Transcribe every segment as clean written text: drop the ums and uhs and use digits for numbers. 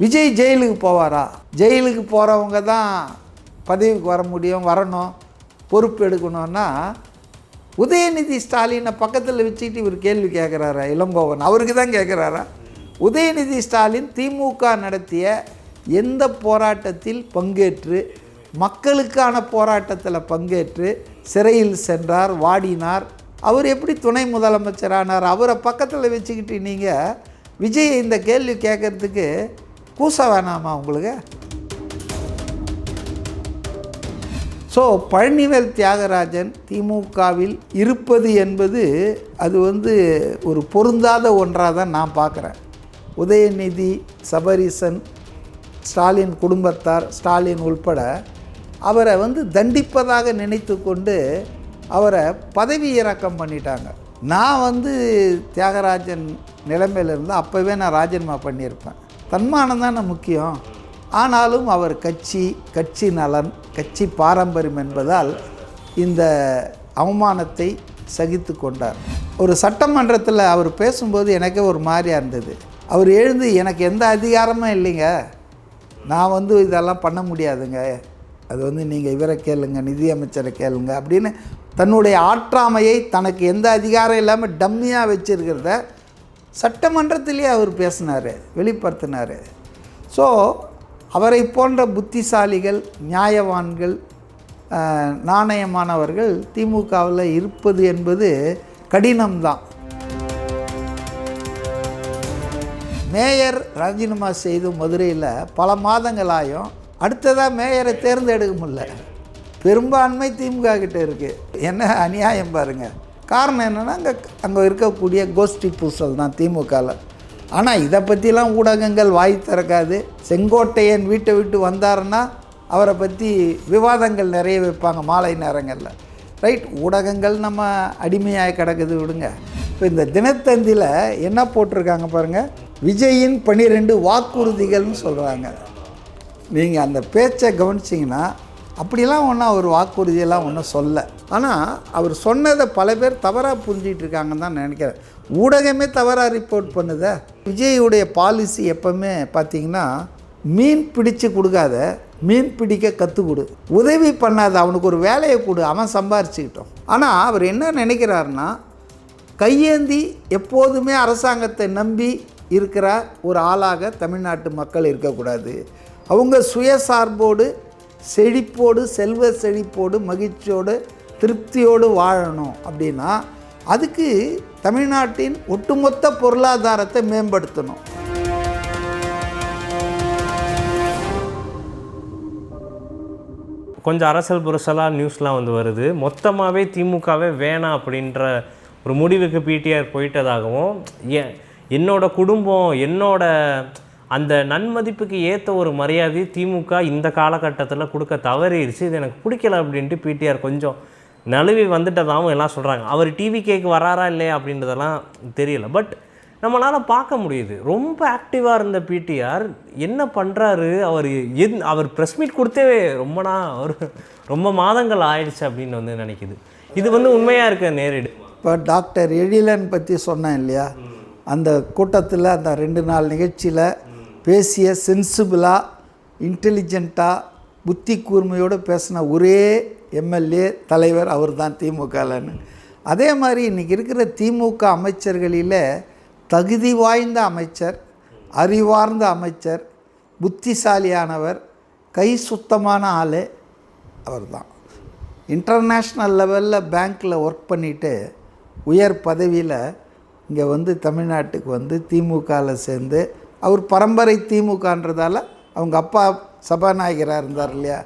விஜய் ஜெயிலுக்கு போவாரா? ஜெயிலுக்கு போகிறவங்க தான் பதவிக்கு வர முடியும், வரணும், பொறுப்பு எடுக்கணும்னா உதயநிதி ஸ்டாலினை பக்கத்தில் வச்சுக்கிட்டு இவர் கேள்வி கேட்குறாரா? இளங்கோவன் அவருக்கு தான் கேட்குறாரா? உதயநிதி ஸ்டாலின் திமுக நடத்திய எந்த போராட்டத்தில் பங்கேற்று, மக்களுக்கான போராட்டத்தில் பங்கேற்று சிறையில் சென்றார், வாடினார், அவர் எப்படி துணை முதலமைச்சரானார்? அவரை பக்கத்தில் வச்சுக்கிட்டு நீங்கள் விஜய் இந்த கேள்வி கேட்குறதுக்கு கூச வேணாமா உங்களுக்கு? ஸோ பழனிவேல் தியாகராஜன் திமுகவில் இருப்பது என்பது அது ஒரு பொருந்தாத ஒன்றாக தான் நான் பார்க்குறேன். உதயநிதி, சபரீசன், ஸ்டாலின் குடும்பத்தார், ஸ்டாலின் உள்பட அவரை தண்டிப்பதாக நினைத்து கொண்டு அவரை பதவி இறக்கம் பண்ணிட்டாங்க. நான் தியாகராஜன் நிலைமையில் இருந்தால் அப்போவே நான் ராஜினாமா பண்ணியிருப்பேன். தன்மானம் தானே முக்கியம். ஆனாலும் அவர் கட்சி நலன், கட்சி பாரம்பரியம் என்பதால் இந்த அவமானத்தை சகித்து கொண்டார். ஒரு சட்டமன்றத்தில் அவர் பேசும்போது எனக்கே ஒரு மாதிரியாக இருந்தது. அவர் எழுந்து எனக்கு எந்த அதிகாரமும் இல்லைங்க, நான் இதெல்லாம் பண்ண முடியாதுங்க, அது நீங்கள் இவரை கேளுங்க, நிதியமைச்சரை கேளுங்க அப்படின்னு தன்னுடைய ஆற்றாமையை, தனக்கு எந்த அதிகாரம் இல்லாமல் டம்மியாக வச்சுருக்கிறத சட்டமன்றத்திலே அவர் பேசினார், வெளிப்படுத்தினார். ஸோ அவரை போன்ற புத்திசாலிகள், நியாயவான்கள், நாணயமானவர்கள் திமுகவில் இருப்பது என்பது கடினம்தான். மேயர் ராஜினாமா செய்து மதுரையில் பல மாதங்களாயும் அடுத்ததாக மேயரை தேர்ந்தெடுக்க முடியல. பெரும்பான்மை திமுக கிட்ட இருக்குது. என்ன அநியாயம் பாருங்கள். காரணம் என்னென்னா அங்கே இருக்கக்கூடிய கோஷ்டி பூசல் தான் திமுகவில். ஆனால் இதை பற்றிலாம் ஊடகங்கள் வாய் திறக்காது. செங்கோட்டையன் வீட்டை விட்டு வந்தாருன்னா அவரை பற்றி விவாதங்கள் நிறைய வைப்பாங்க மாலை நேரங்களில். ரைட், ஊடகங்கள் நம்ம அடிமையாக கிடக்குது, விடுங்க. இப்போ இந்த தினத்தந்தியில் என்ன போட்டிருக்காங்க பாருங்கள், விஜயின் 12 வாக்குறுதிகள்னு சொல்கிறாங்க. நீங்கள் அந்த பேச்சை கவனிச்சிங்கன்னா அப்படிலாம் ஒன்றும் அவர் வாக்குறுதியெல்லாம் ஒன்றும் சொல்ல. ஆனால் அவர் சொன்னதை பல பேர் தவறாக புரிஞ்சிகிட்டு இருக்காங்கன்னு தான் நினைக்கிறேன். ஊடகமே தவறாக ரிப்போர்ட் பண்ணுதே. விஜயுடைய பாலிசி எப்போவுமே பார்த்திங்கன்னா, மீன் பிடிச்சு கொடுக்காத, மீன் பிடிக்க கற்றுக் கொடு, உதவி பண்ணாத, அவனுக்கு ஒரு வேலையை கொடு, அவன் சம்பாரிச்சுக்கிட்டோம். ஆனால் அவர் என்ன நினைக்கிறாருன்னா, கையேந்தி எப்போதுமே அரசாங்கத்தை நம்பி இருக்கிற ஒரு ஆளாக தமிழ்நாட்டு மக்கள் இருக்கக்கூடாது. அவங்க சுயசார்போடு, செழிப்போடு, செல்வ செழிப்போடு, மகிழ்ச்சியோடு, திருப்தியோடு வாழணும். அப்படின்னா அதுக்கு தமிழ்நாட்டின் ஒட்டுமொத்த பொருளாதாரத்தை மேம்படுத்தணும். கொஞ்சம் அரசல் புரசலாக நியூஸ்லாம் வருது. மொத்தமாகவே திமுகவே வேணாம் அப்படின்ற ஒரு முடிவுக்கு பிடிஆர் போயிட்டதாகவும், என்னோட குடும்பம், என்னோட அந்த நன்மதிப்புக்கு ஏற்ற ஒரு மரியாதை திமுக இந்த காலகட்டத்தில் கொடுக்க தவறிடுச்சு, இது எனக்கு பிடிக்கல அப்படின்ட்டு பிடிஆர் கொஞ்சம் நழுவி வந்துட்டதாகவும் எல்லாம் சொல்கிறாங்க. அவர் டிவிகேக்கு வராரா இல்லையா அப்படின்றதெல்லாம் தெரியல. பட் நம்மளால் பார்க்க முடியுது, ரொம்ப ஆக்டிவாக இருந்த பிடிஆர் என்ன பண்ணுறாரு. அவர் ப்ரெஸ் மீட் கொடுத்தே ரொம்ப மாதங்கள் ஆயிடுச்சு அப்படின்னு நினைக்குது. இது உண்மையாக இருக்க நேரிடு. இப்போ டாக்டர் எழிலன் பற்றி சொன்னேன் இல்லையா, அந்த கூட்டத்தில் அந்த 2 நாள் நிகழ்ச்சியில் பேசிய சென்சிபிளாக, இன்டெலிஜென்ட்டாக, புத்தி கூர்மையோடு பேசின ஒரே எம்எல்ஏ தலைவர் அவர் தான் திமுகலன்னு. அதே மாதிரி இன்றைக்கி இருக்கிற திமுக அமைச்சர்களில் தகுதி வாய்ந்த அமைச்சர், அறிவார்ந்த அமைச்சர், புத்திசாலியானவர், கை சுத்தமான ஆள் அவர் தான். இன்டர்நேஷ்னல் லெவலில் பேங்க்கில் ஒர்க் பண்ணிவிட்டு உயர் பதவியில் இங்கே தமிழ்நாட்டுக்கு திமுகவில் சேர்ந்து, அவர் பரம்பரை திமுகன்றதால அவங்க அப்பா சபாநாயகராக இருந்தார் இல்லையா,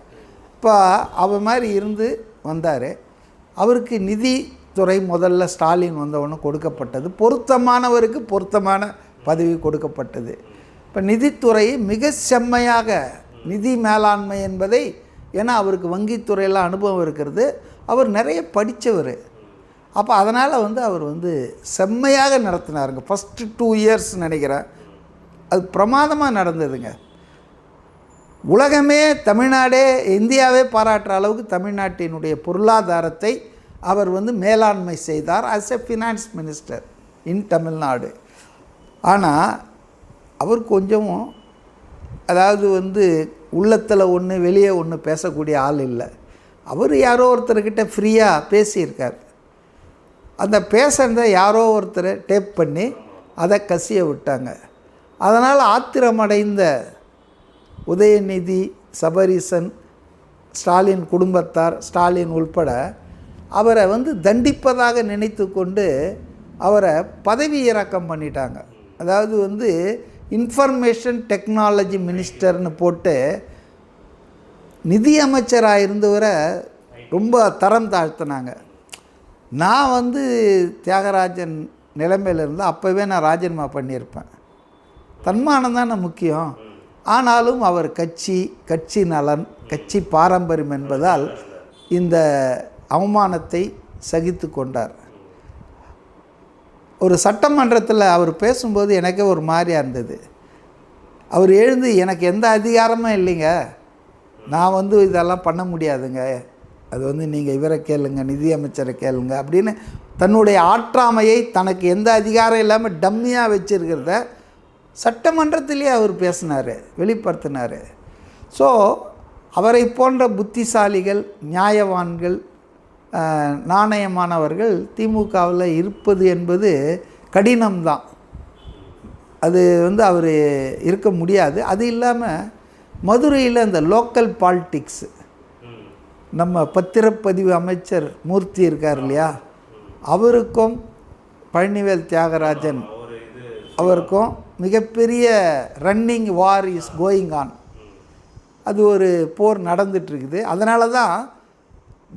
இப்போ அவர் மாதிரி இருந்து வந்தார். அவருக்கு நிதித்துறை முதல்ல ஸ்டாலின் வந்தவொன்னு கொடுக்கப்பட்டது, பொருத்தமானவருக்கு பொருத்தமான பதவி கொடுக்கப்பட்டது. இப்போ நிதித்துறை மிக செம்மையாக, நிதி மேலாண்மை என்பதை, ஏன்னா அவருக்கு வங்கித்துறையில் அனுபவம் இருக்கிறது, அவர் நிறைய படித்தவர். அப்போ அதனால் அவர் செம்மையாக நடத்தினாருங்க. ஃபஸ்ட்டு 2 இயர்ஸ் நினைக்கிறேன், அது பிரமாதமாக நடந்ததுங்க. உலகமே, தமிழ்நாடே, இந்தியாவே பாராட்டுற அளவுக்கு தமிழ்நாட்டினுடைய பொருளாதாரத்தை அவர் மேலாண்மை செய்தார் ஆஸ் எ ஃபினான்ஸ் மினிஸ்டர் இன் தமிழ்நாடு. ஆனால் அவர் கொஞ்சம் அதாவது வந்து உள்ளத்தில் ஒன்று வெளியே ஒன்று பேசக்கூடிய ஆள் இல்லை. அவர் யாரோ ஒருத்தர்கிட்ட ஃப்ரீயாக பேசியிருக்கார். அந்த பேசுகிறத யாரோ ஒருத்தரை டேப் பண்ணி அதை கசிய விட்டாங்க. அதனால் ஆத்திரமடைந்த உதயநிதி, சபரீசன், ஸ்டாலின் குடும்பத்தார், ஸ்டாலின் உள்பட அவரை வந்து தண்டிப்பதாக நினைத்து கொண்டு அவரை பதவி இறக்கம் பண்ணிட்டாங்க. அதாவது வந்து இன்ஃபர்மேஷன் டெக்னாலஜி மினிஸ்டர்னு போட்டு நிதி அமைச்சராக இருந்தவரை ரொம்ப தரம் தாழ்த்தினாங்க. நான் வந்து தியாகராஜன் நிலைமையில் இருந்தால் அப்போவே நான் ராஜினாமா பண்ணியிருப்பேன். தன்மானம் தானே முக்கியம். ஆனாலும் அவர் கட்சி நலன், கட்சி பாரம்பரியம் என்பதால் இந்த அவமானத்தை சகித்து கொண்டார். ஒரு சட்டமன்றத்தில் அவர் பேசும்போது எனக்கே ஒரு மாதிரியாக இருந்தது. அவர் எழுந்து எனக்கு எந்த அதிகாரமும் இல்லைங்க, நான் வந்து இதெல்லாம் பண்ண முடியாதுங்க, அது வந்து நீங்கள் இவரை கேளுங்க, நிதியமைச்சரை கேளுங்க அப்படின்னு தன்னுடைய ஆற்றாமையை தனக்கு எந்த அதிகாரம் இல்லாமல் டம்மியாக வச்சுருக்கிறத சட்டமன்றத்திலேயே அவர் பேசினார், வெளிப்படுத்தினார். ஸோ அவரை போன்ற புத்திசாலிகள், நியாயவான்கள், நாணயமானவர்கள் திமுகவில் இருப்பது என்பது கடினம்தான். அது வந்து அவர் இருக்க முடியாது. அது இல்லாமல் மதுரையில் இந்த லோக்கல் பாலிட்டிக்ஸு, நம்ம பத்திரப்பதிவு அமைச்சர் மூர்த்தி இருக்கார் இல்லையா, அவருக்கும் பழனிவேல் தியாகராஜன் அவருக்கும் மிகப்பெரிய running war is going on. அது ஒரு போர் நடந்துகிட்ருக்குது. அதனால தான்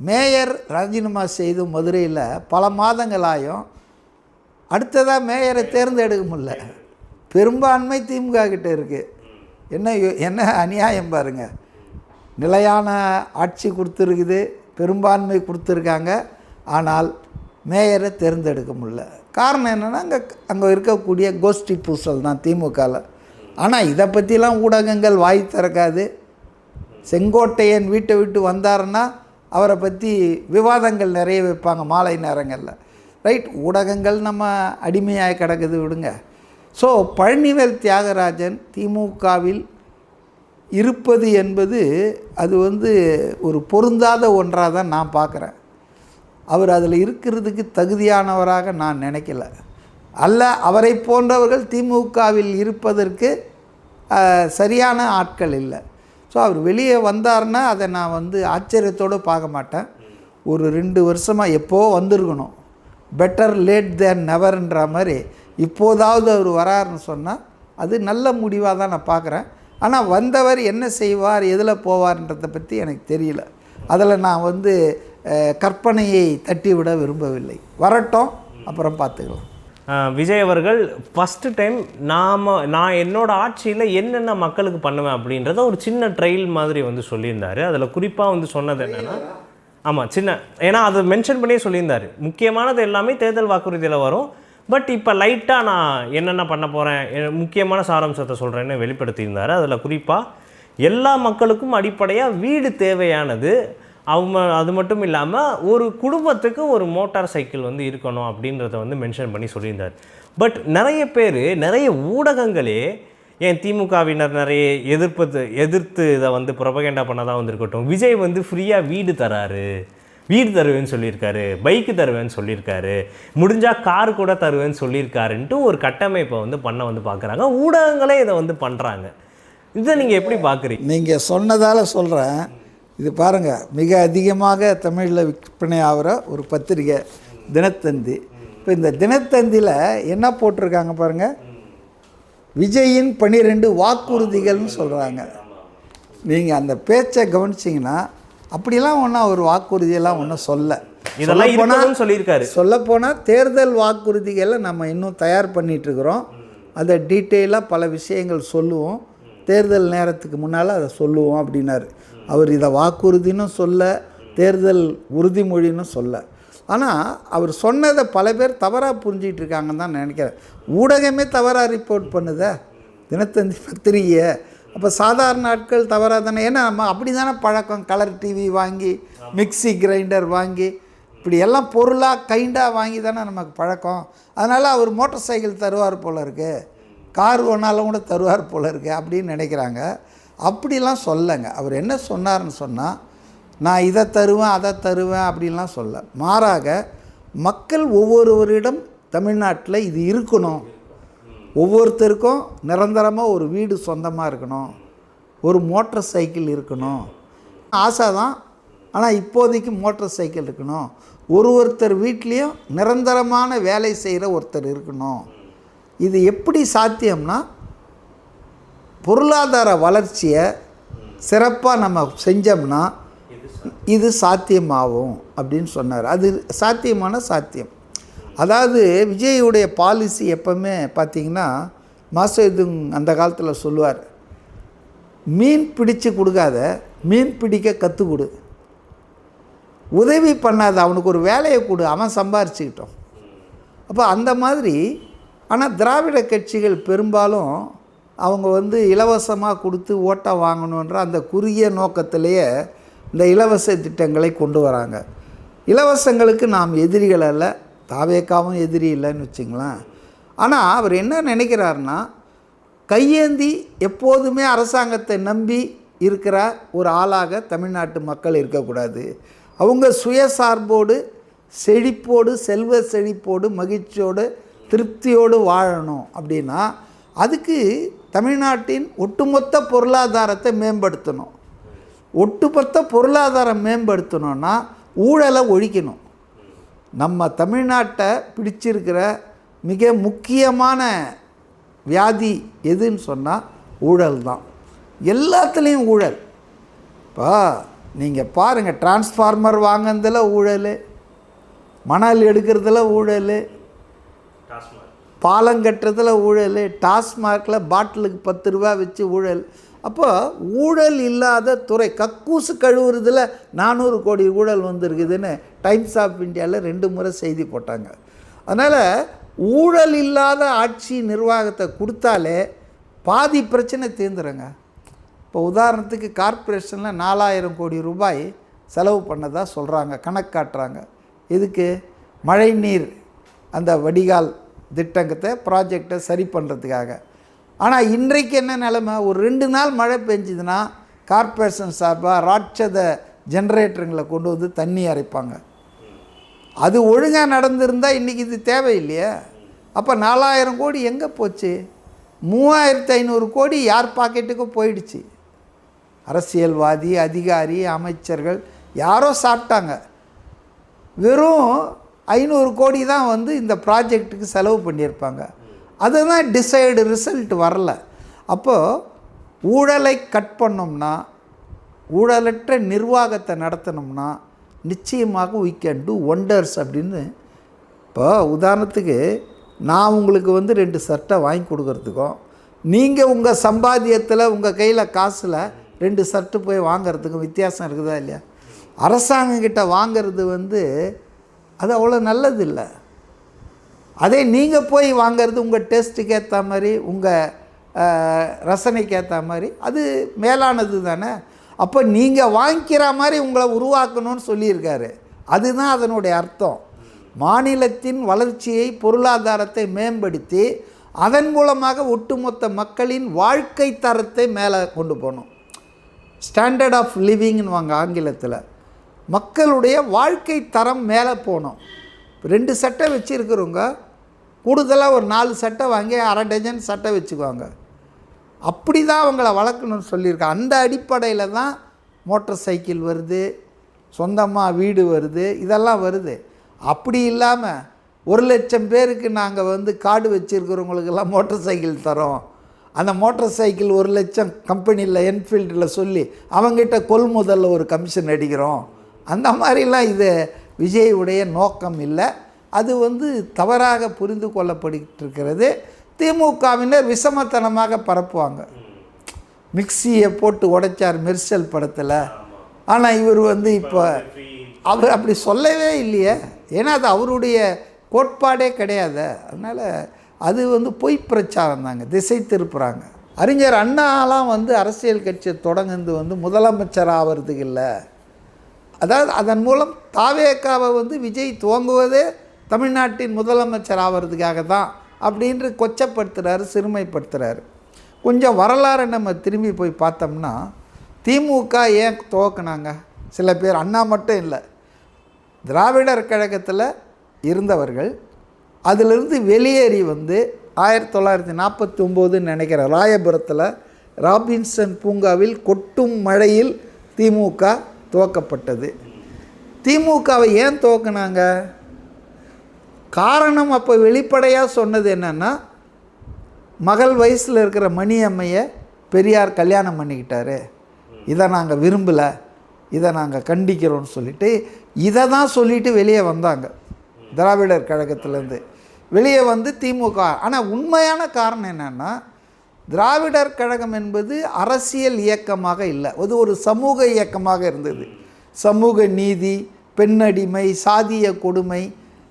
மேயர் ராஜினாமா செய்து மதுரையில் பல மாதங்களாயும் அடுத்ததாக மேயரை தேர்ந்தெடுக்க முடியல. பெரும்பான்மை திமுக கிட்ட இருக்குது. என்ன அநியாயம் பாருங்கள். நிலையான ஆட்சி கொடுத்துருக்குது, பெரும்பான்மை கொடுத்துருக்காங்க, ஆனால் மேயரை தேர்ந்தெடுக்க முடியல. காரணம் என்னென்னா அங்கே இருக்கக்கூடிய கோஷ்டி பூசல் தான் திமுகவில். ஆனால் இதை பற்றிலாம் ஊடகங்கள் வாய் திறக்காது. செங்கோட்டையன் வீட்டை விட்டு வந்தாருன்னா அவரை பற்றி விவாதங்கள் நிறைய வைப்பாங்க மாலை நேரங்களில். ரைட், ஊடகங்கள் நம்ம அடிமையாக கிடக்குது, விடுங்க. ஸோ பழனிவேல் தியாகராஜன் திமுகவில் இருப்பது என்பது அது வந்து ஒரு பொருந்தாத ஒன்றாக தான் நான் பார்க்குறேன். அவர் அதில் இருக்கிறதுக்கு தகுதியானவராக நான் நினைக்கல. அல்ல, அவரை போன்றவர்கள் திமுகவில் இருப்பதற்கு சரியான ஆட்கள் இல்லை. ஸோ அவர் வெளியே வந்தார்னா அதை நான் வந்து ஆச்சரியத்தோடு பார்க்க மாட்டேன். ஒரு 2 வருஷமாக எப்போது வந்திருக்கணும். பெட்டர் லேட் தேன் நெவர்ன்ற மாதிரி இப்போதாவது அவர் வராருன்னு சொன்னால் அது நல்ல முடிவாக தான் நான் பார்க்குறேன். ஆனால் வந்தவர் என்ன செய்வார், எதில் போவார்ன்றதை பற்றி எனக்கு தெரியல. அதில் நான் வந்து கற்பனையை தட்டிவிட விரும்பவில்லை. வரட்டும், அப்புறம் பார்த்துக்கலாம். விஜய் அவர்கள் ஃபஸ்ட்டு டைம் நான் என்னோடய ஆட்சியில் என்னென்ன மக்களுக்கு பண்ணுவேன் அப்படின்றத ஒரு சின்ன ட்ரையல் மாதிரி வந்து சொல்லியிருந்தார். அதில் குறிப்பாக வந்து சொன்னது என்னென்னா, ஆமாம் சின்ன, ஏன்னா அதை மென்ஷன் பண்ணியே சொல்லியிருந்தார். முக்கியமானது எல்லாமே தேர்தல் வாக்குறுதியில் வரும், பட் இப்போ லைட்டாக நான் என்னென்ன பண்ண போகிறேன், முக்கியமான சாராம்சத்தை சொல்கிறேன்னு வெளிப்படுத்தியிருந்தார். அதில் குறிப்பாக எல்லா மக்களுக்கும் அடிப்படையாக வீடு தேவையானது. அது மட்டும் இல்லாமல் ஒரு குடும்பத்துக்கு ஒரு மோட்டார் சைக்கிள் வந்து இருக்கணும் அப்படின்றத வந்து மென்ஷன் பண்ணி சொல்லியிருந்தார். பட் நிறைய பேர், நிறைய ஊடகங்களே, ஏன் திமுகவினர் நிறைய எதிர்த்து இதை வந்து புரபகேண்டா பண்ணதான் வந்துருக்கட்டும், விஜய் வந்து ஃப்ரீயாக வீடு தருவேன்னு சொல்லியிருக்காரு, பைக்கு தருவேன்னு சொல்லியிருக்காரு, முடிஞ்சால் கார் கூட தருவேன்னு சொல்லியிருக்காருன்ட்டு ஒரு கட்டமைப்பை வந்து பார்க்குறாங்க. ஊடகங்களே இதை வந்து பண்ணுறாங்க. இதை நீங்கள் எப்படி பார்க்குறீங்க? நீங்கள் சொன்னதால் சொல்கிறேன். இது பாருங்கள், மிக அதிகமாக தமிழில் விற்பனை ஆகிற ஒரு பத்திரிகை தினத்தந்தி. இப்போ இந்த தினத்தந்தியில் என்ன போட்டிருக்காங்க பாருங்கள், விஜயின் 12 வாக்குறுதிகள்னு சொல்கிறாங்க. நீங்கள் அந்த பேச்சை கவனிச்சிங்கன்னா அப்படிலாம் ஒன்றும் ஒரு வாக்குறுதியெல்லாம் ஒன்றும் சொல்லப்போனால் தேர்தல் வாக்குறுதிகளை நம்ம இன்னும் தயார் பண்ணிகிட்ருக்குறோம். அதை டீட்டெயிலாக பல விஷயங்கள் சொல்லுவோம், தேர்தல் நேரத்துக்கு முன்னால் அதை சொல்லுவோம் அப்படின்னாரு. அவர் இதை வாக்குறுதின்னு சொல்ல, தேர்தல் உறுதிமொழின்னு சொல்ல. ஆனால் அவர் சொன்னதை பல பேர் தவறாக புரிஞ்சிகிட்டு இருக்காங்கன்னு தான் நினைக்கிறேன். ஊடகமே தவறாக ரிப்போர்ட் பண்ணுதே தினத்தந்தி பத்திரிகையை. அப்போ சாதாரண ஆட்கள் தவறாக தானே, ஏன்னா நம்ம அப்படி தானே பழக்கம். கலர் டிவி வாங்கி, மிக்சி கிரைண்டர் வாங்கி, இப்படி எல்லாம் பொருளாக கைண்டாக வாங்கி தானே நமக்கு பழக்கம். அதனால் அவர் மோட்டார் சைக்கிள் தருவார் போல இருக்குது. கார் வேணாலும் கூட தருவார் போல இருக்கு அப்படின்னு நினைக்கிறாங்க. அப்படிலாம் சொல்லங்க. அவர் என்ன சொன்னார்னு சொன்னால், நான் இதை தருவேன் அதை தருவேன் அப்படின்லாம் சொல்ல. மாறாக மக்கள் ஒவ்வொருவரிடம் தமிழ்நாட்டில் இது இருக்கணும், ஒவ்வொருத்தருக்கும் நிரந்தரமாக ஒரு வீடு சொந்தமாக இருக்கணும், ஒரு மோட்டார் சைக்கிள் இருக்கணும், ஆசை தான். ஆனால் இப்போதைக்கு மோட்டார் சைக்கிள் இருக்கணும், ஒருத்தர் வீட்லேயும் நிரந்தரமான வேலை செய்கிற ஒருத்தர் இருக்கணும். இது எப்படி சாத்தியம்னா, பொருளாதார வளர்ச்சியை சிறப்பாக நம்ம செஞ்சோம்னா இது சாத்தியமாகும் அப்படின்னு சொன்னார். அது சாத்தியமான சாத்தியம். அதாவது விஜயுடைய பாலிசி எப்பவுமே பார்த்திங்கன்னா, மாசதுங் அந்த காலத்தில் சொல்லுவார், மீன் பிடிச்சு கொடுக்காத, மீன் பிடிக்க கற்றுக் கொடு, உதவி பண்ணாத, அவனுக்கு ஒரு வேலையை கொடு, அவன் சம்பாரிச்சுக்கிட்டோம். அப்போ அந்த மாதிரி. ஆனால் திராவிட கட்சிகள் பெரும்பாலும் அவங்க வந்து இலவசமாக கொடுத்து ஓட்டை வாங்கணுன்ற அந்த குறுகிய நோக்கத்திலேயே இந்த இலவச திட்டங்களை கொண்டு வராங்க. இலவசங்களுக்கு நாம் எதிரிகள் அல்ல, தாவேக்காவும் எதிரி இல்லைன்னு வச்சுங்களேன். ஆனால் அவர் என்ன நினைக்கிறாருன்னா, கையேந்தி எப்போதுமே அரசாங்கத்தை நம்பி இருக்கிற ஒரு ஆளாக தமிழ்நாட்டு மக்கள் இருக்கக்கூடாது. அவங்க சுயசார்போடு, செழிப்போடு, செல்வ செழிப்போடு, மகிழ்ச்சியோடு, திருப்தியோடு வாழணும். அப்படின்னா அதுக்கு தமிழ்நாட்டின் ஒட்டுமொத்த பொருளாதாரத்தை மேம்படுத்தணும். ஒட்டுமொத்த பொருளாதாரம் மேம்படுத்தணும்னா ஊழலை ஒழிக்கணும். நம்ம தமிழ்நாட்டை பிடிச்சிருக்கிற மிக முக்கியமான வியாதி எதுன்னு சொன்னால் ஊழல் தான். எல்லாத்துலேயும் ஊழல். இப்போ நீங்கள் பாருங்கள், டிரான்ஸ்ஃபார்மர் வாங்கினதில் ஊழல், மணல் எடுக்கிறதுல ஊழல், பாலம் கட்டுறதுல ஊழல், டாஸ்மார்க்கில் பாட்டிலுக்கு 10 ரூபா வச்சு ஊழல். அப்போ ஊழல் இல்லாத துறை, கக்கூசு கழுவுறதுல 400 கோடி ஊழல் வந்திருக்குதுன்னு டைம்ஸ் ஆஃப் இந்தியாவில் 2 முறை செய்தி போட்டாங்க. அதனால் ஊழல் இல்லாத ஆட்சி நிர்வாகத்தை கொடுத்தாலே பாதி பிரச்சனை தீர்ந்துருங்க. இப்போ உதாரணத்துக்கு கார்ப்பரேஷனில் 4000 கோடி ரூபாய் செலவு பண்ணதாக சொல்கிறாங்க, கணக்கு காட்டுறாங்க. இதுக்கு மழை நீர் அந்த வடிகால் திட்டத்தை ப்ராஜெக்டை சரி பண்ணுறதுக்காக. ஆனால் இன்றைக்கு என்ன நிலைமை, ஒரு 2 நாள் மழை பெஞ்சுதுன்னா கார்ப்பரேஷன் சார்பாக ராட்சத ஜென்ரேட்டருங்களை கொண்டு வந்து தண்ணி அரைப்பாங்க. அது ஒழுங்காக நடந்திருந்தால் இன்றைக்கி இது தேவையில்லையே. அப்போ 4000 கோடி எங்கே போச்சு? 3500 கோடி யார் பாக்கெட்டுக்கும் போயிடுச்சு. அரசியல்வாதி, அதிகாரி, அமைச்சர்கள் யாரோ சாப்பிட்டாங்க. வெறும் 500 கோடி தான் வந்து இந்த ப்ராஜெக்ட்டுக்கு செலவு பண்ணியிருப்பாங்க. அதுதான் டிசைடு ரிசல்ட் வரல. அப்போது ஊழலை கட் பண்ணோம்னா, ஊழலற்ற நிர்வாகத்தை நடத்தினோம்னா நிச்சயமாக we can do wonders அப்படின்னு. இப்போ உதாரணத்துக்கு நான் உங்களுக்கு வந்து 2 சட்டை வாங்கி கொடுக்கறதுக்கும், நீங்கள் உங்கள் சம்பாத்தியத்தில் உங்கள் கையில் காசில் 2 சட்டை போய் வாங்கிறதுக்கும் வித்தியாசம் இருக்குதா இல்லையா? அரசாங்கக்கிட்ட வாங்கிறது வந்து அது அவ்வளோ நல்லது இல்லை. அதே நீங்கள் போய் வாங்கிறது உங்கள் டேஸ்ட்டுக்கு ஏற்ற மாதிரி, உங்கள் ரசனைக்கு ஏற்ற மாதிரி அது மேலானது தானே. அப்போ நீங்கள் வாங்கிக்கிற மாதிரி உங்களை உருவாக்கணும்னு சொல்லியிருக்காரு. அதுதான் அதனுடைய அர்த்தம். மாநிலத்தின் வளர்ச்சியை, பொருளாதாரத்தை மேம்படுத்தி அதன் மூலமாக ஒட்டுமொத்த மக்களின் வாழ்க்கை தரத்தை மேலே கொண்டு போகணும். ஸ்டாண்டர்ட் ஆஃப் லிவிங்னு வாங்க ஆங்கிலத்தில். மக்களுடைய வாழ்க்கை தரம் மேலே போகணும். 2 சட்டை வச்சுருக்கிறவங்க கூடுதலாக ஒரு 4 சட்டை வாங்கி அரை டஜன் சட்டை வச்சுக்குவாங்க. அப்படி தான் அவங்கள வளர்க்கணும்னு சொல்லியிருக்காங்க. அந்த அடிப்படையில் தான் மோட்டார் சைக்கிள் வருது, சொந்தமாக வீடு வருது, இதெல்லாம் வருது. அப்படி இல்லாமல் 1,00,000 பேருக்கு நாங்கள் வந்து கார்டு வச்சுருக்கிறவங்களுக்கெல்லாம் மோட்டார் சைக்கிள் தரோம், அந்த மோட்டார் சைக்கிள் 1,00,000 கம்பெனியில் என்ஃபீல்டில் சொல்லி அவங்ககிட்ட கொள்முதலில் ஒரு கமிஷன் அடிக்கிறோம், அந்த மாதிரிலாம் இது விஜயுடைய நோக்கம் இல்லை. அது வந்து தவறாக புரிந்து கொள்ளப்பட்டிருக்கிறது. திமுகவினர் விஷமத்தனமாக பரப்புவாங்க. மிக்சியை போட்டு உடைச்சார் மெர்சல் படத்தில். ஆனால் இவர் வந்து இப்போ அவர் அப்படி சொல்லவே இல்லையே. ஏன்னா அது அவருடைய கோட்பாடே கிடையாது. அதனால் அது வந்து பொய் பிரச்சாரம் தாங்க, திசை திருப்புறாங்க. அறிஞர் அண்ணாலாம் வந்து அரசியல் கட்சியை தொடங்குந்து வந்து முதலமைச்சர் ஆகிறதுக்கு இல்லை. அதாவது அதன் மூலம் தாவேக்காவை வந்து விஜய் துவங்குவதே தமிழ்நாட்டின் முதலமைச்சர் ஆகிறதுக்காக தான் அப்படின்று கொச்சப்படுத்துகிறாரு, சிறுமைப்படுத்துகிறாரு. கொஞ்சம் வரலாறை நம்ம திரும்பி போய் பார்த்தோம்னா திமுக ஏன் துவக்கினாங்க? சில பேர், அண்ணா மட்டும் இல்லை, திராவிடர் கழகத்தில் இருந்தவர்கள் அதிலிருந்து வெளியேறி வந்து 1949 நினைக்கிறேன், ராயபுரத்தில் ராபின்சன் பூங்காவில் கொட்டும் மழையில் திமுக துவக்கப்பட்டது. திமுகவை ஏன் துவக்கினாங்க? காரணம் அப்போ வெளிப்படையாக சொன்னது என்னென்னா, மகள் வயசில் இருக்கிற மணி அம்மையை பெரியார் கல்யாணம் பண்ணிக்கிட்டாரு, இதை நாங்கள் விரும்பலை, இதை நாங்கள் கண்டிக்கிறோன்னு சொல்லிட்டு இதை தான் சொல்லிட்டு வெளியே வந்தாங்க. திராவிடர் கழகத்திலேருந்து வெளியே வந்து திமுக. ஆனால் உண்மையான காரணம் என்னென்னா, திராவிடர் கழகம் என்பது அரசியல் இயக்கமாக இல்லை, அது ஒரு சமூக இயக்கமாக இருந்தது. சமூக நீதி, பெண்ணடிமை, சாதிய கொடுமை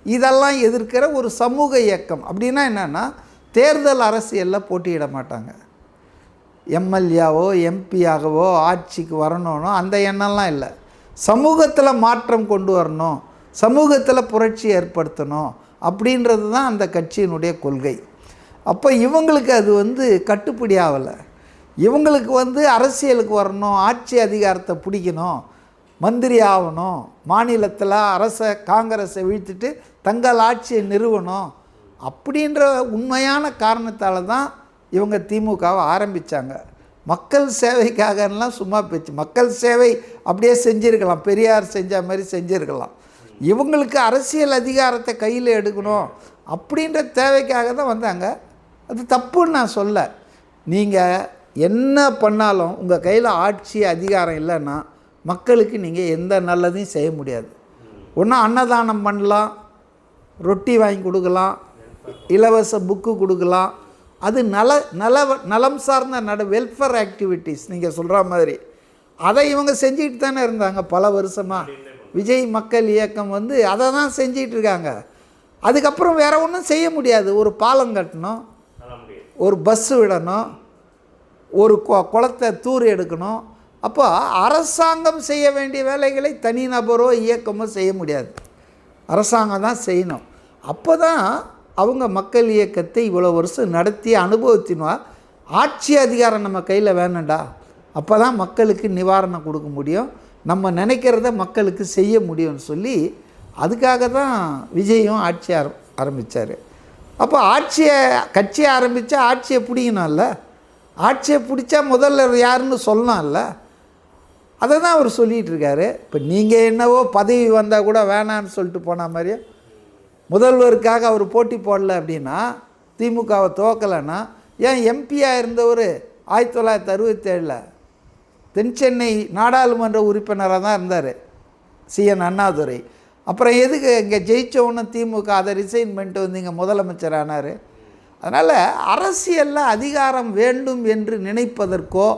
இதெல்லாம் எதிர்க்கிற ஒரு சமூக இயக்கம். அப்படின்னா என்னென்னா, தேர்தல் அரசியலில் போட்டியிட மாட்டாங்க. எம்எல்ஏவோ எம்பியாகவோ ஆட்சிக்கு வரணும்னோ அந்த எண்ணம்லாம் இல்லை. சமூகத்தில் மாற்றம் கொண்டு வரணும், சமூகத்தில் புரட்சி ஏற்படுத்தணும் அப்படின்றது தான் அந்த கட்சியினுடைய கொள்கை. அப்போ இவங்களுக்கு அது வந்து கட்டுப்படி ஆகலை. இவங்களுக்கு வந்து அரசியலுக்கு வரணும், ஆட்சி அதிகாரத்தை பிடிக்கணும், மந்திரி ஆகணும், மாநிலத்தில் காங்கிரஸை வீழ்த்திட்டு தங்கள் ஆட்சியை நிறுவணும் அப்படின்ற உண்மையான காரணத்தால் தான் இவங்க திமுகவை ஆரம்பித்தாங்க. மக்கள் சேவைக்காகலாம் சும்மா பேச்சு. மக்கள் சேவை அப்படியே செஞ்சுருக்கலாம், பெரியார் செஞ்ச மாதிரி செஞ்சுருக்கலாம். இவங்களுக்கு அரசியல் அதிகாரத்தை கையில் எடுக்கணும் அப்படின்ற தேவைக்காக தான் வந்தாங்க. அது தப்புன்னு நான் சொல்ல. நீங்கள் என்ன பண்ணாலும் உங்கள் கையில் ஆட்சி அதிகாரம் இல்லைன்னா மக்களுக்கு நீங்கள் எந்த நல்லதையும் செய்ய முடியாது. ஒன்றா அன்னதானம் பண்ணலாம், ரொட்டி வாங்கி கொடுக்கலாம், இலவச புக்கு கொடுக்கலாம், அது நலம் சார்ந்த வெல்ஃபேர் ஆக்டிவிட்டீஸ் நீங்கள் சொல்கிற மாதிரி அதை இவங்க செஞ்சுக்கிட்டு தானே இருந்தாங்க பல வருஷமாக. விஜய் மக்கள் இயக்கம் வந்து அதை தான் செஞ்சிகிட்டு இருக்காங்க. அதுக்கப்புறம் வேறு ஒன்றும் செய்ய முடியாது. ஒரு பாலம் கட்டணும், ஒரு பஸ்ஸு விடணும், ஒரு குளத்தை தூர் எடுக்கணும். அப்போ அரசாங்கம் செய்ய வேண்டிய வேலைகளை தனிநபரோ இயக்கமோ செய்ய முடியாது, அரசாங்கம் தான் செய்யணும். அப்போ தான் அவங்க மக்கள் இயக்கத்தை இவ்வளோ வருஷம் நடத்திய அனுபவத்தினா ஆட்சி அதிகாரம் நம்ம கையில் வேணும்டா, அப்போ தான் மக்களுக்கு நிவாரணம் கொடுக்க முடியும், நம்ம நினைக்கிறத மக்களுக்கு செய்ய முடியும்னு சொல்லி அதுக்காக தான் விஜயும் ஆட்சி ஆரம்பித்தார். அப்போ கட்சியை ஆரம்பித்தா ஆட்சியை பிடிக்கணும்ல, ஆட்சியை பிடிச்சா முதல்ல யாருன்னு சொல்லலாம்ல, அதை தான் அவர் சொல்லிகிட்டு இருக்காரு. இப்போ நீங்கள் என்னவோ பதவி வந்தால் கூட வேணான்னு சொல்லிட்டு போன மாதிரியே முதல்வருக்காக அவர் போட்டி போடல அப்படின்னா, திமுகவை துவக்கலைன்னா, ஏன் எம்பியாக இருந்தவர் 1967 தென் சென்னை நாடாளுமன்ற உறுப்பினராக தான் இருந்தார், சிஎன் அண்ணாதுரை. அப்புறம் எதுக்கு இங்கே ஜெயித்தவொன்னு திமுக அதை ரிசைன் பண்ணிட்டு வந்து இங்கே முதலமைச்சர் ஆனார். அதனால் அரசியலில் அதிகாரம் வேண்டும் என்று நினைப்பதற்கோ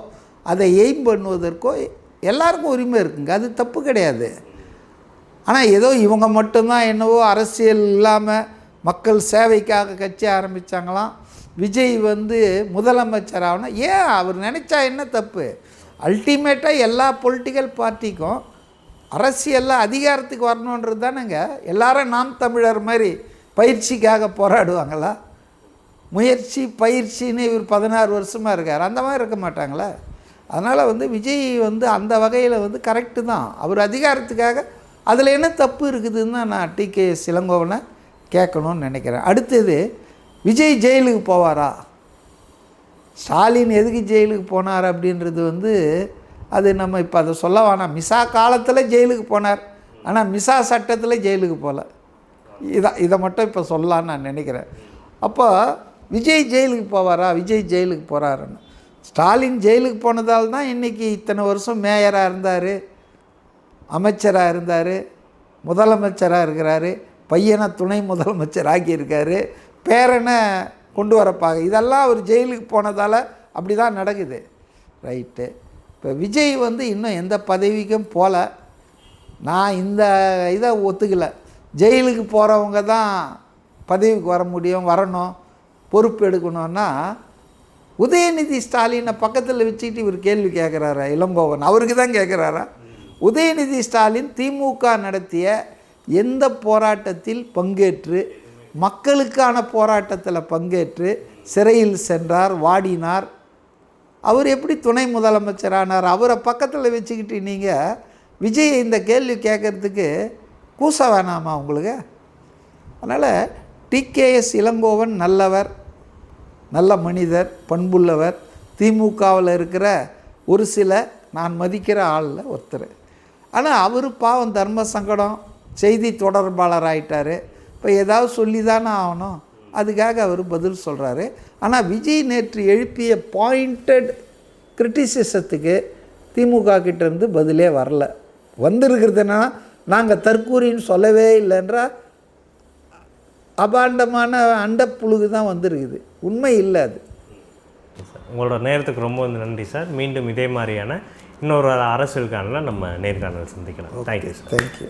அதை எய்ம் பண்ணுவதற்கோ எல்லாருக்கும் உரிமை இருக்குங்க, அது தப்பு கிடையாது. ஆனால் ஏதோ இவங்க மட்டும்தான் என்னவோ அரசியல் இல்லாமல் மக்கள் சேவைக்காக கட்சி ஆரம்பித்தாங்களாம். விஜய் வந்து முதலமைச்சர் ஆகணும், ஏன் அவர் நினச்சா என்ன தப்பு? அல்டிமேட்டாக எல்லா பொலிட்டிக்கல் பார்ட்டிக்கும் அரசியலில் அதிகாரத்துக்கு வரணுன்றது தானேங்க. எல்லாரும் நாம் தமிழர் மாதிரி பயிற்சிக்காக போராடுவாங்களா? முயற்சி பயிற்சின்னு இவர் 16 வருஷமாக இருக்கார், அந்த மாதிரி இருக்க மாட்டாங்களா? அதனால் வந்து விஜய் வந்து அந்த வகையில் வந்து கரெக்டு தான், அவர் அதிகாரத்துக்காக. அதில் என்ன தப்பு இருக்குதுன்னு நான் டிகே இளங்கோவனை கேட்கணும்னு நினைக்கிறேன். அடுத்தது, விஜய் ஜெயிலுக்கு போவாரா? ஸ்டாலின் எதுக்கு ஜெயிலுக்கு போனார் அப்படின்றது வந்து அது நம்ம இப்போ அதை சொல்ல வேணாம். மிசா காலத்தில் ஜெயிலுக்கு போனார், ஆனால் மிசா சட்டத்தில் ஜெயிலுக்கு போகல. இதை மட்டும் இப்போ சொல்லலான்னு நான் நினைக்கிறேன். அப்போ விஜய் ஜெயிலுக்கு போவாரா? விஜய் ஜெயிலுக்கு போகிறாருன்னு. ஸ்டாலின் ஜெயிலுக்கு போனதால் தான் இன்றைக்கி இத்தனை வருஷம் மேயராக இருந்தார், அமைச்சராக இருந்தார், முதலமைச்சராக இருக்கிறாரு, பையனை துணை முதலமைச்சர் ஆக்கியிருக்காரு, பேரனை கொண்டு வரப்பாங்க. இதெல்லாம் அவர் ஜெயிலுக்கு போனதால் அப்படி தான் நடக்குது. ரைட்டு. இப்போ விஜய் வந்து இன்னும் எந்த பதவிக்கும் போகல. நான் இந்த இதை ஒத்துக்கலை. ஜெயிலுக்கு போகிறவங்க தான் பதவிக்கு வர முடியும், வரணும், பொறுப்பு எடுக்கணும்னா உதயநிதி ஸ்டாலினை பக்கத்தில் வச்சுக்கிட்டு இவர் கேள்வி கேட்குறாரா? இளங்கோவன் அவருக்கு தான் கேட்குறாரா? உதயநிதி ஸ்டாலின் திமுக நடத்திய எந்த போராட்டத்தில் பங்கேற்று மக்களுக்கான போராட்டத்தில் பங்கேற்று சிறையில் சென்றார், வாடினார். அவர் எப்படி துணை முதலமைச்சரானார்? அவரை பக்கத்தில் வச்சுக்கிட்டு நீங்கள் விஜய் இந்த கேள்வி கேட்குறதுக்கு கூச வேணாமா உங்களுக்கு? அதனால் டிகேஎஸ் இளங்கோவன் நல்லவர், நல்ல மனிதர், பண்புள்ளவர், திமுகவில் இருக்கிற ஒரு சில நான் மதிக்கிற ஆளில் ஒருத்தர். ஆனால் அவர் பாவம் தர்ம சங்கடம், செய்தி தொடர்பாளர் ஆகிட்டார். இப்போ ஏதாவது சொல்லி தானே ஆகணும், அதுக்காக அவர் பதில் சொல்கிறாரு. ஆனால் விஜய் நேற்று எழுப்பிய பாயிண்டட் கிரிட்டிசிசத்துக்கு திமுக கிட்டேருந்து பதிலே வரல. வந்திருக்கிறதுனா நாங்கள் தற்கூரின்னு சொல்லவே இல்லைன்றா அபாண்டமான அண்டப்புழுகு தான் வந்திருக்குது. உண்மை இல்லை அது. உங்களோட நேரத்துக்கு ரொம்ப நன்றி சார். மீண்டும் இதே மாதிரியான இன்னொரு அரசியல் காணல நம்ம நேர்காணல் சந்திக்கலாம். Thank you sir. தேங்க்யூ.